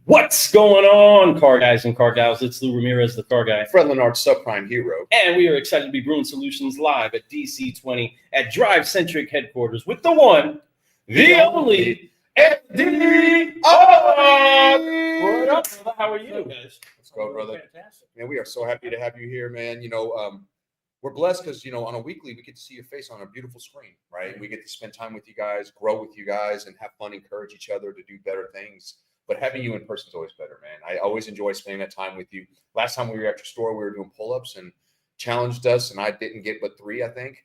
What's going on, car guys and car gals? It's Lou Ramirez, the car guy. Fred Leonard's subprime hero. And we are excited to be brewing solutions live at DC20 at DriveCentric headquarters with the one, the only, Andy Otte. What up, brother? How are you guys? Let's go, brother. Fantastic. Man, we are so happy to have you here, man. We're blessed because, on a weekly, we get to see your face on a beautiful screen, right? We get to spend time with you guys, grow with you guys, and have fun, encourage each other to do better things. But having you in person is always better, man. I always enjoy spending that time with you. Last time we were at your store, we were doing pull-ups and challenged us, and I didn't get but 3, I think.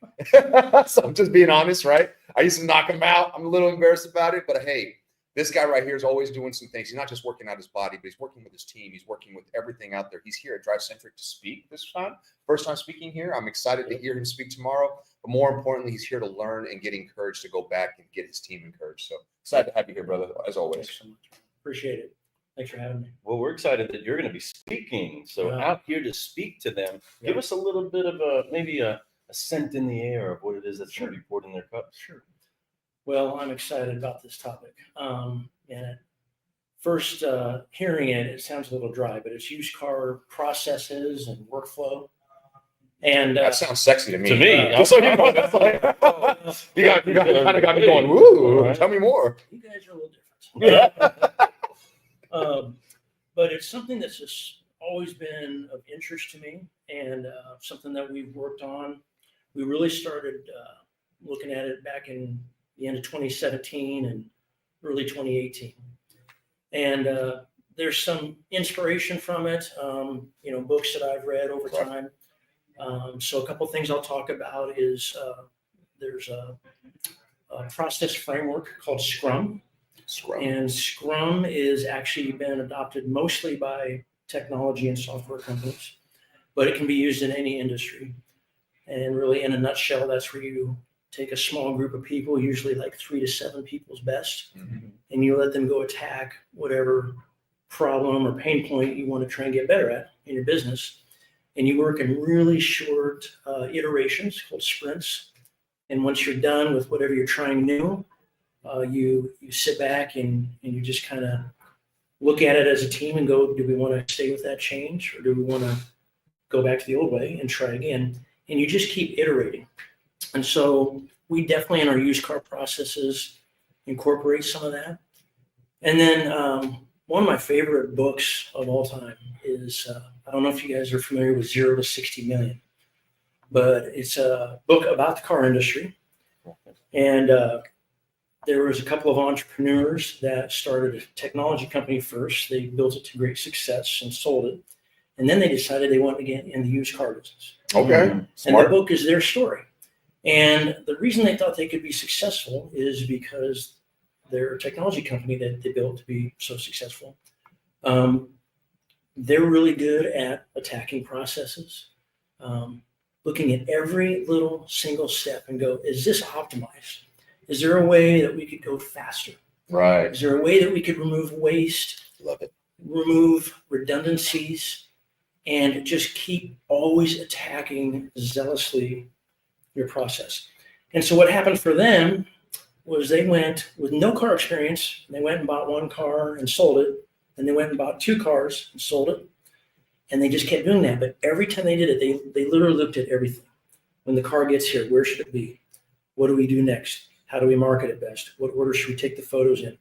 So I'm just being honest, right? I used to knock him out. I'm a little embarrassed about it, but hey, this guy right here is always doing some things. He's not just working out his body, but he's working with his team. He's working with everything out there. He's here at DriveCentric to speak this time. First time speaking here. I'm excited to hear him speak tomorrow. But more importantly, he's here to learn and get encouraged to go back and get his team encouraged. So excited to have you here, brother, as always. Thanks so much. Appreciate it. Thanks for having me. Well, we're excited that you're going to be speaking. So out here to speak to them, give us a little bit of maybe a scent in the air of what it is that's going to be poured in their cups. Sure. Well, I'm excited about this topic. And at first hearing it, it sounds a little dry, but it's used car processes and workflow. And that sounds sexy to me. To me, that's like, you kind of got me going, woo, right. Tell me more. You guys are a little different. But it's something that's just always been of interest to me, and something that we've worked on. We really started looking at it back in the end of 2017 and early 2018. And there's some inspiration from it, books that I've read over time. So a couple things I'll talk about is there's a process framework called Scrum. And Scrum is actually been adopted mostly by technology and software companies, but it can be used in any industry. And really, in a nutshell, that's where you take a small group of people, usually like 3 to 7 people's best, and you let them go attack whatever problem or pain point you want to try and get better at in your business. And you work in really short iterations called sprints. And once you're done with whatever you're trying new, you sit back and you just kind of look at it as a team and go, do we want to stay with that change, or do we want to go back to the old way and try again? And you just keep iterating. And so we definitely in our used car processes incorporate some of that. And then one of my favorite books of all time is, I don't know if you guys are familiar with 0 to 60 Million, but it's a book about the car industry. And there was a couple of entrepreneurs that started a technology company first. They built it to great success and sold it. And then they decided they wanted to get in the used car business. Okay. And the book is their story. And the reason they thought they could be successful is because their technology company that they built to be so successful, they're really good at attacking processes, looking at every little single step and go, is this optimized? Is there a way that we could go faster? Right. Is there a way that we could remove waste? Love it. Remove redundancies, and just keep always attacking zealously your process. And so what happened for them was they went with no car experience. They went and bought 1 car and sold it. And they went and bought 2 cars and sold it. And they just kept doing that. But every time they did it, they literally looked at everything. When the car gets here, where should it be? What do we do next? How do we market it best? What order should we take the photos in?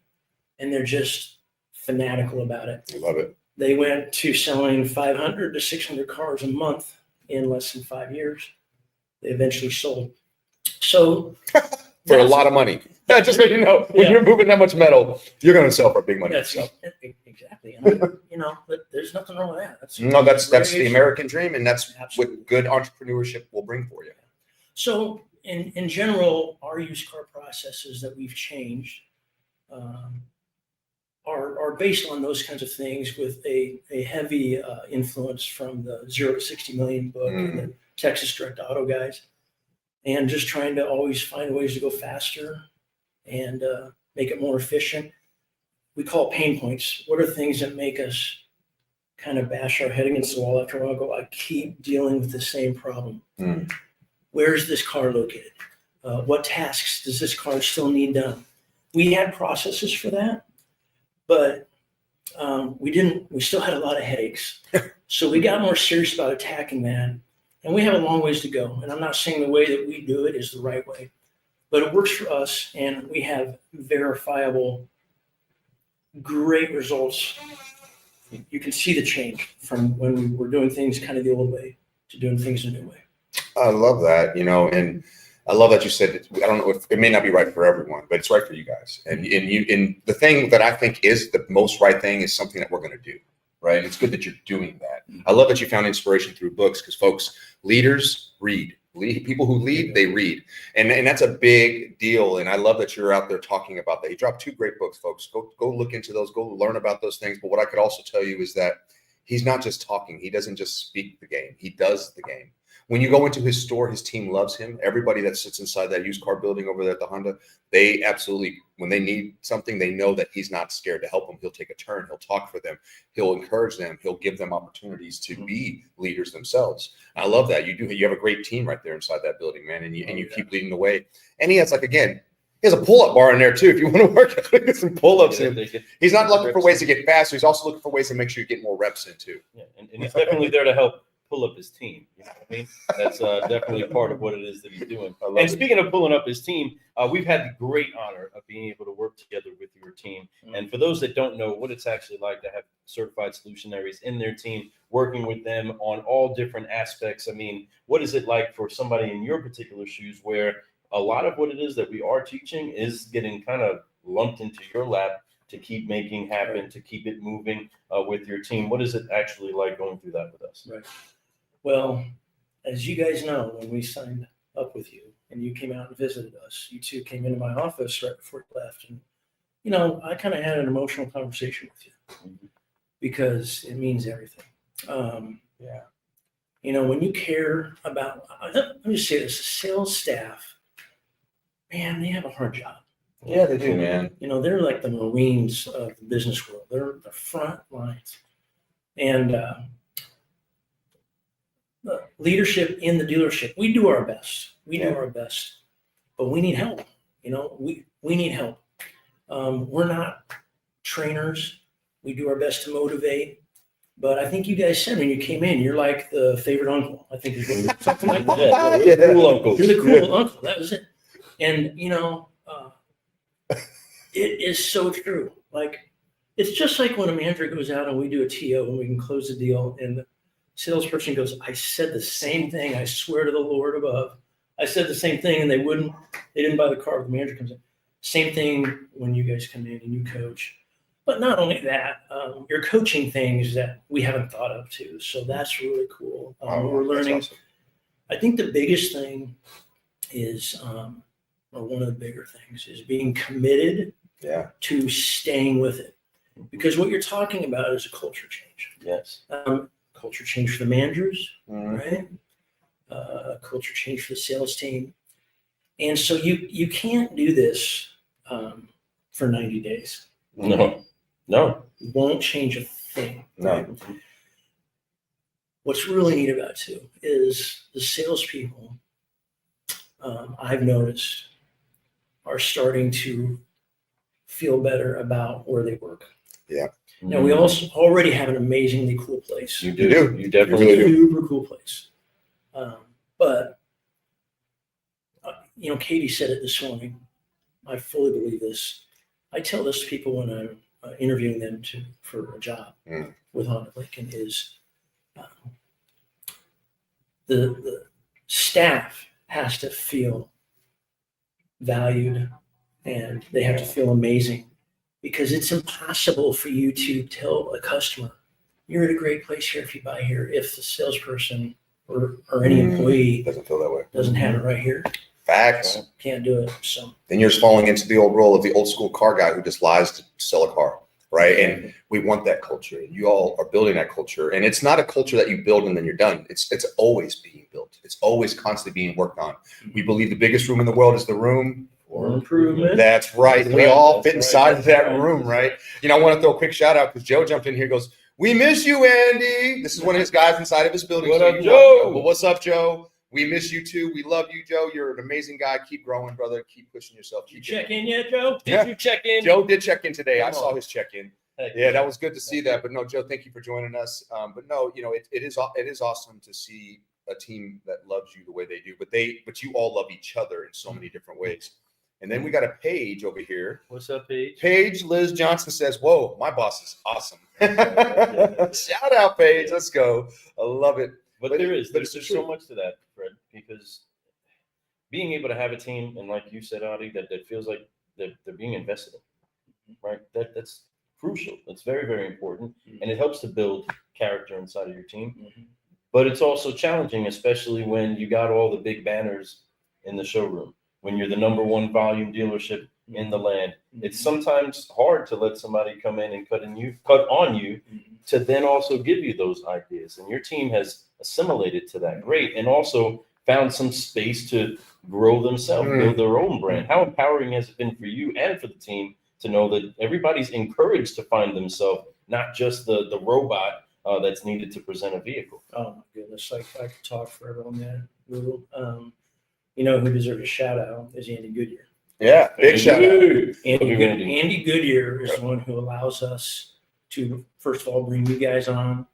And they're just fanatical about it. I love it. They went to selling 500 to 600 cars a month in less than 5 years. They eventually sold. So for a lot of money. Just so you know, when you're moving that much metal, you're going to sell for big money. That's exactly. And but there's nothing wrong with that. That's the American dream, and that's what good entrepreneurship will bring for you. So in general, our used car processes that we've changed are based on those kinds of things, with a heavy influence from the 0 to 60 Million book and the Texas Direct Auto guys, and just trying to always find ways to go faster and make it more efficient. We call it pain points. What are things that make us kind of bash our head against the wall after a while, go, I keep dealing with the same problem. Where's this car located? What tasks does this car still need done? We had processes for that, but we still had a lot of headaches. So we got more serious about attacking that. And we have a long ways to go. And I'm not saying the way that we do it is the right way, but it works for us. And we have verifiable, great results. You can see the change from when we were doing things kind of the old way to doing things a new way. I love that, and I love that you said it. I don't know if it may not be right for everyone, but it's right for you guys. And the thing that I think is the most right thing is something that we're going to do, right? And it's good that you're doing that. I love that you found inspiration through books because, folks, leaders read. People who lead, they read. And that's a big deal. And I love that you're out there talking about that. You dropped 2 great books, folks. Go look into those. Go learn about those things. But what I could also tell you is that he's not just talking. He doesn't just speak the game. He does the game. When you go into his store, his team loves him. Everybody that sits inside that used car building over there at the Honda, they absolutely, when they need something, they know that he's not scared to help them. He'll take a turn. He'll talk for them. He'll encourage them. He'll give them opportunities to be leaders themselves. I love that. You have a great team right there inside that building, man, and you keep leading the way. And he has, again, he has a pull-up bar in there too. If you want to work out, get some pull-ups in. He's not looking for ways to get faster. He's also looking for ways to make sure you get more reps in too. Yeah, and he's definitely there to help pull up his team. You know what I mean? That's definitely part of what it is that he's doing. And speaking of pulling up his team, we've had the great honor of being able to work together with your team. And for those that don't know what it's actually like to have certified solutionaries in their team, working with them on all different aspects. I mean, what is it like for somebody in your particular shoes where a lot of what it is that we are teaching is getting kind of lumped into your lap to keep making happen, to keep it moving with your team? What is it actually like going through that with us? Right. Well, as you guys know, when we signed up with you and you came out and visited us, you two came into my office right before you left. And, I kind of had an emotional conversation with you because it means everything. When you care about, let me just say this, the sales staff, man, they have a hard job. Yeah, they do, man. They're like the Marines of the business world. They're the front lines. And leadership in the dealership, we do our best. We do our best, but we need help. We need help. We're not trainers. We do our best to motivate. But I think you guys said when you came in, you're like the favorite uncle. I think is what something like that. Yeah, cool uncle. You're the cool uncle. That was it. And it is so true. It's just like when a manager goes out and we do a TO and we can close the deal, and the salesperson goes, "I said the same thing. I swear to the Lord above. I said the same thing," and they didn't buy the car. The manager comes in. Same thing when you guys come in and you coach. But not only that, you're coaching things that we haven't thought of too. So that's really cool. We're learning. Awesome. I think the biggest thing is, or one of the bigger things, is being committed to staying with it. Because what you're talking about is a culture change. Yes. Culture change for the managers, right? Culture change for the sales team. And so you can't do this for 90 days. No. You won't change a thing. No. Right? What's really neat about it too is the salespeople, I've noticed, are starting to feel better about where they work. Yeah. Now, we also already have an amazingly cool place. You do. You definitely It's a do. super cool place. But, Katie said it this morning. I fully believe this. I tell this to people when I'm interviewing them for a job with Honda Lincoln is the staff has to feel valued and they have to feel amazing, because it's impossible for you to tell a customer you're at a great place here if you buy here if the salesperson or any employee doesn't feel that way. Doesn't have it right here. Facts. Can't do it. So then you're just falling into the old role of the old school car guy who just lies to sell a car, right? And we want that culture. You all are building that culture, and it's not a culture that you build and then you're done. It's always being built. It's always constantly being worked on. We believe the biggest room in the world is the room for improvement. That's right. We all fit inside of that room, right? I want to throw a quick shout out because Joe jumped in here and goes, "We miss you, Andy." This is one of his guys inside of his building. What up, Joe? Well, what's up, Joe? We miss you too. We love you, Joe. You're an amazing guy. Keep growing, brother. Keep pushing yourself. Did you check in yet, Joe? Did you check in? Joe did check in today. I saw his check in. Yeah, that was good to see that. But no, Joe, thank you for joining us. But no, you know, it is awesome to see a team that loves you the way they do. But you all love each other in so many different ways. And then we got a Paige over here. What's up, Paige? Paige Liz Johnson says, "Whoa, my boss is awesome." Shout out, Paige. Let's go. I love it. But there's so much to that, Fred, because being able to have a team, and like you said, Adi, that feels like they're being invested in, right? That's crucial. That's very, very important. And it helps to build character inside of your team. But it's also challenging, especially when you got all the big banners in the showroom, when you're the #1 volume dealership in the land. It's sometimes hard to let somebody come in and cut on you to then also give you those ideas. And your team has assimilated to that. Great. And also found some space to grow themselves, build their own brand. How empowering has it been for you and for the team to know that everybody's encouraged to find themselves, not just the robot that's needed to present a vehicle? Oh my goodness, I could talk forever on that. You know who deserves a shout out is Andy Goodyear. Yeah, big shout out. Andy Goodyear is the one who allows us to, first of all, bring you guys on.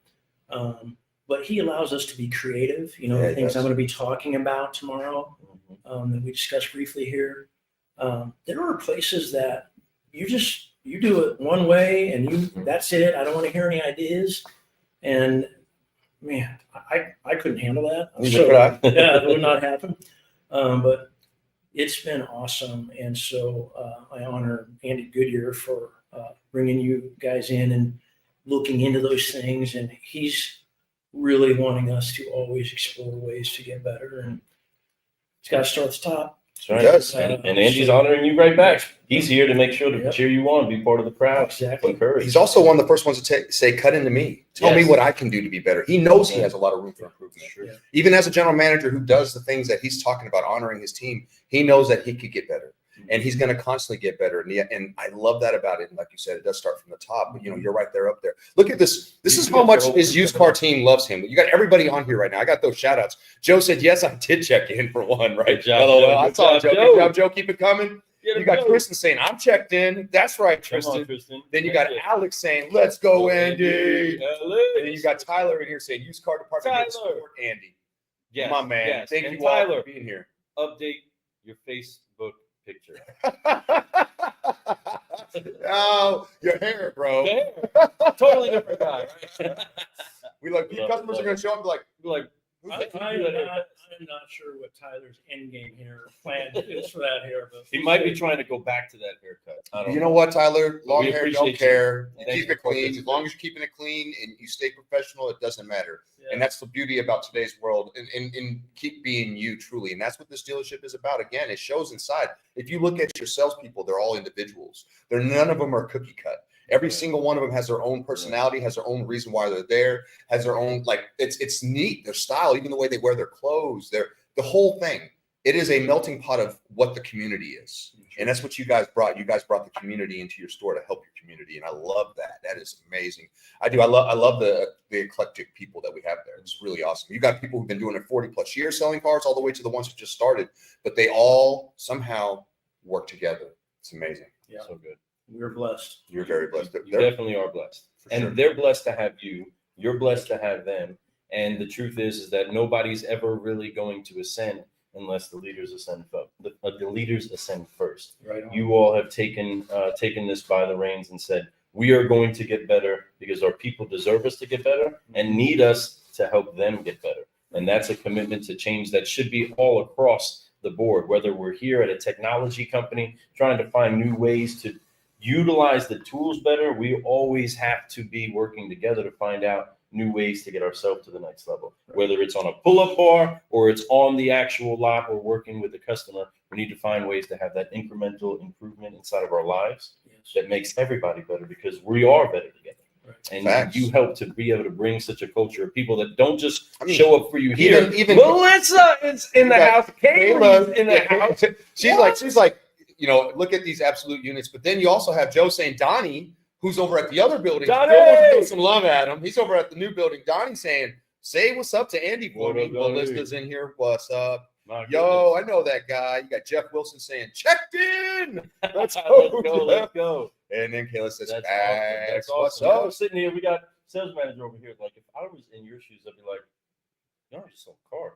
But he allows us to be creative. You know, the things I'm going to be talking about tomorrow that we discussed briefly here. There are places that you do it one way and that's it. I don't want to hear any ideas. And man, I couldn't handle that. Yeah, it would not happen. But it's been awesome. And so I honor Andy Goodyear for bringing you guys in and looking into those things. And he's really wanting us to always explore ways to get better. And it's got to start at the top. That's right. And Andy's honoring you right back. He's here to make sure to cheer you on, be part of the crowd. Exactly. Encourage. He's also one of the first ones to say, "Cut into me. Tell me what I can do to be better." He knows he has a lot of room for improvement. Sure. Yeah. Even as a general manager who does the things that he's talking about, honoring his team, he knows that he could get better. And he's going to constantly get better. And I love that about it. And like you said, it does start from the top. But, you know, you're right there up there. Look at this. This is how much his used car team loves him. You got everybody on here right now. I got those shout outs. Joe said, yes, I did check in for one, right? Good job, Joe. I saw Joe. Good job, Joe. Keep it coming. You got Kristen saying, I'm checked in. That's right, Tristan. Then you got Alex saying, let's go, Andy. And then you got Tyler in here saying, used car department here to support Andy. Yes, my man. Yes. Thank and you, Tyler, all for being here. Update your Facebook picture. Oh, your hair, bro. Totally different guy. We like customers are going to show up like I'm not sure what Tyler's end game here plan is for that hair, but he might be trying to go back to that haircut. You know what, Tyler? Long We hair, appreciate don't care. you. Keep it clean. As long as you're keeping it clean and you stay professional, it doesn't matter. Yeah. And that's the beauty about today's world. And keep being you truly. And that's what this dealership is about. Again, it shows inside. If you look at your salespeople, they're all individuals. None of them are cookie cut. Every single one of them has their own personality, has their own reason why they're there, has their own, like, it's neat, their style, even the way they wear their clothes, the whole thing. It is a melting pot of what the community is. And that's what you guys brought. You guys brought the community into your store to help your community. And I love that. That is amazing. I do. I love the eclectic people that we have there. It's really awesome. You got people who've been doing it 40 plus years selling cars, all the way to the ones who just started, but they all somehow work together. It's amazing. Yeah. So good. We're blessed. You're very blessed. You definitely are blessed. And sure. They're blessed to have you. You're blessed to have them. And the truth is that nobody's ever really going to ascend unless the leaders ascend. The leaders ascend first. Right on. You all have taken this by the reins and said, we are going to get better because our people deserve us to get better and need us to help them get better. And that's a commitment to change that should be all across the board, whether we're here at a technology company trying to find new ways to utilize the tools better. We always have to be working together to find out new ways to get ourselves to the next level, whether it's on a pull-up bar or it's on the actual lot or working with the customer. We need to find ways to have that incremental improvement inside of our lives that makes everybody better because we are better together. Right. And Facts. You help to be able to bring such a culture of people that don't just show up for you here. Even Melissa is in the house. Kayla's in the house. She's like, you know, look at these absolute units. But then you also have Joe saying, Donnie, who's over at the other building. Donnie! Joe wants to throw some love at him. He's over at the new building. Donnie saying, say what's up to Andy for me. Melissa's in here. What's up? I know that guy. You got Jeff Wilson saying, checked in. Let's go. Let's go. And then Kayla says, That's "Facts. awesome. That's What's awesome. You know, up?" sitting here, we got sales manager over here. Like, if I was in your shoes, I'd be like, "Y'all just sold cars."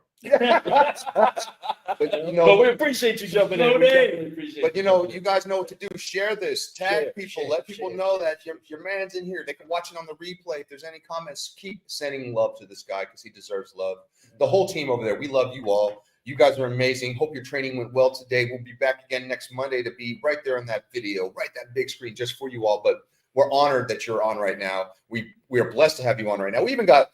But But we appreciate you jumping in. We definitely appreciate But jumping you in. guys know what to do. Share this, tag Share, people, share, let people share, know share. that your man's in here. They can watch it on the replay. If there's any comments, keep sending love to this guy because he deserves love. The whole team over there, we love you all. You guys are amazing. Hope your training went well today. We'll be back again next Monday to be right there on that video, right that big screen just for you all. But we're honored that you're on right now. We are blessed to have you on right now. We even got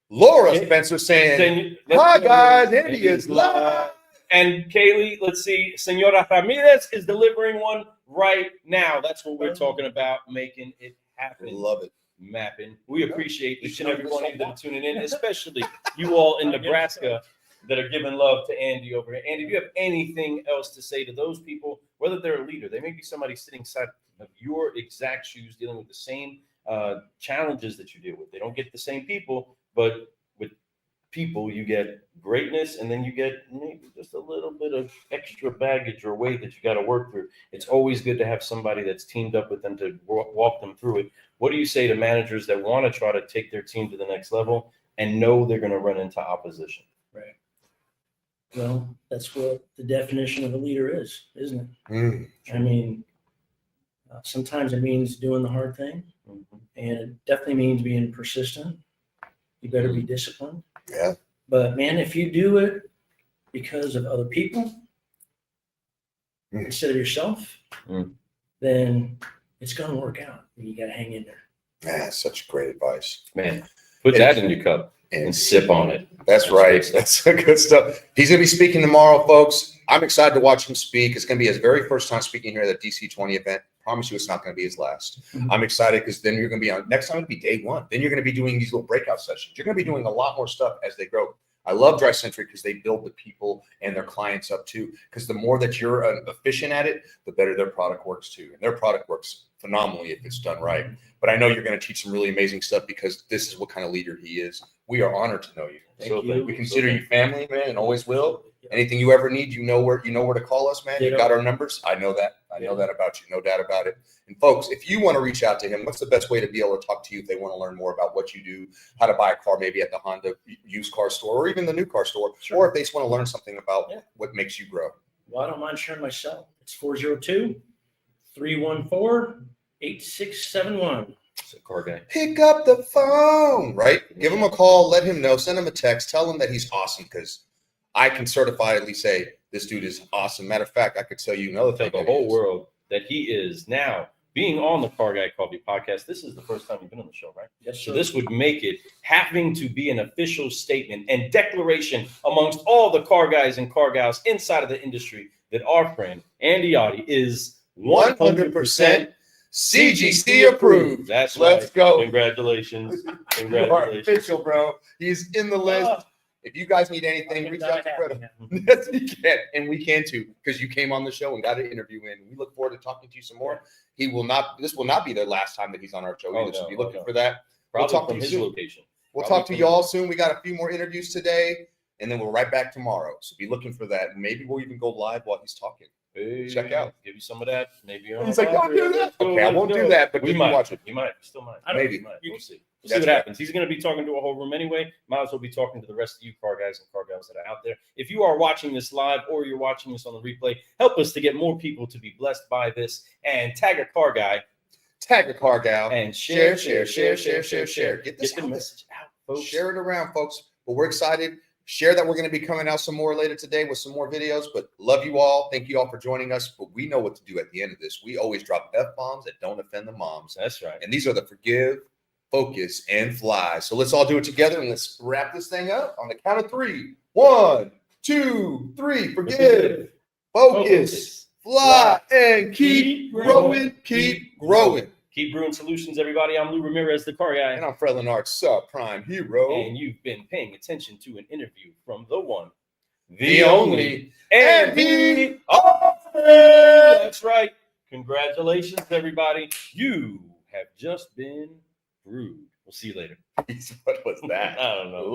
Laura Spencer saying, "Hi guys, Andy is live." And Kaylee, let's see, Senora Ramirez is delivering one right now. That's what we're talking about, making it happen. Love it. Mapping. We appreciate each and every one of you that are tuning in, especially you all in Nebraska that are giving love to Andy over here. Andy, do you have anything else to say to those people, whether they're a leader, they may be somebody sitting inside of your exact shoes dealing with the same challenges that you deal with. They don't get the same people, but with people, you get greatness, and then you get maybe just a little bit of extra baggage or weight that you got to work through. It's always good to have somebody that's teamed up with them to walk them through it. What do you say to managers that want to try to take their team to the next level and know they're going to run into opposition? Right. Well, that's what the definition of a leader is, isn't it? I mean, sometimes it means doing the hard thing, and it definitely means being persistent. You better be disciplined. Yeah. But man, if you do it because of other people instead of yourself, then it's going to work out. You got to hang in there. Yeah, such great advice. Man, put that in your cup and sip on it. That's right. That's good stuff. He's going to be speaking tomorrow, folks. I'm excited to watch him speak. It's going to be his very first time speaking here at the DC20 event. Promise you it's not going to be his last. I'm excited because then you're going to be on, next time it'll be day one. Then you're going to be doing these little breakout sessions. You're going to be doing a lot more stuff as they grow. I love DriveCentric because they build the people and their clients up too. Because the more that you're efficient at it, the better their product works too. And their product works phenomenally if it's done right. But I know you're going to teach some really amazing stuff because this is what kind of leader he is. We are honored to know you. Thank you. We consider you family, man, and always will. Anything you ever need, you know where to call us, man. You got our numbers. I know that. I know that about you. No doubt about it. And folks, if you want to reach out to him, what's the best way to be able to talk to you if they want to learn more about what you do, how to buy a car, maybe at the Honda used car store or even the new car store, or if they just want to learn something about what makes you grow? Well, I don't mind sharing my cell. It's 402-314-8671. It's a car guy. Pick up the phone, right? Give him a call, let him know, send him a text, tell him that he's awesome, because I can certifiably say this dude is awesome. Matter of fact, I could tell you another thing. Tell the whole world that he is now being on the Car Guy Coffee podcast. This is the first time you've been on the show, right? Yes, So sir. this would make it having to be an official statement and declaration amongst all the car guys and car gals inside of the industry that our friend Andy Otte is 100% CGC approved. That's Let's right. go. Congratulations. You are Congratulations. official, bro. He's in the list. If you guys need anything, reach out to Fredo. Yes, we can. And we can too, because you came on the show and got an interview in. We look forward to talking to you some more. This will not be the last time that he's on our show either. So be looking for that. Probably We'll talk to from you his soon. location. We'll talk to you all soon. We got a few more interviews today, and then we're right back tomorrow. So be looking for that. Maybe we'll even go live while he's talking. Hey, Check out. Give you some of that. Maybe He's like, don't do that. Okay, I won't do that, but we you might watch it. You might. Still might. Maybe. We might. We'll see. We'll see That's what right. happens. He's going to be talking to a whole room anyway. Might as well be talking to the rest of you car guys and car gals that are out there. If you are watching this live or you're watching this on the replay, help us to get more people to be blessed by this and tag a car guy. Tag a car gal. And share. Get this Get the message out, folks. Share it around, folks. But we're excited. Share that we're going to be coming out some more later today with some more videos. But love you all. Thank you all for joining us. But we know what to do at the end of this. We always drop F-bombs that don't offend the moms. That's right. And these are the forgive, focus, and fly. So let's all do it together and let's wrap this thing up on the count of 3. 1, 2, 3. Forgive, focus, fly, and keep growing. Keep growing. Keep brewing solutions, everybody. I'm Lou Ramirez, the car guy. And I'm Fred Lennart, subprime hero. And you've been paying attention to an interview from the one, the only, Andy Otte. That's right. Congratulations, everybody. You have just been brewed. We'll see you later. What was that? I don't know.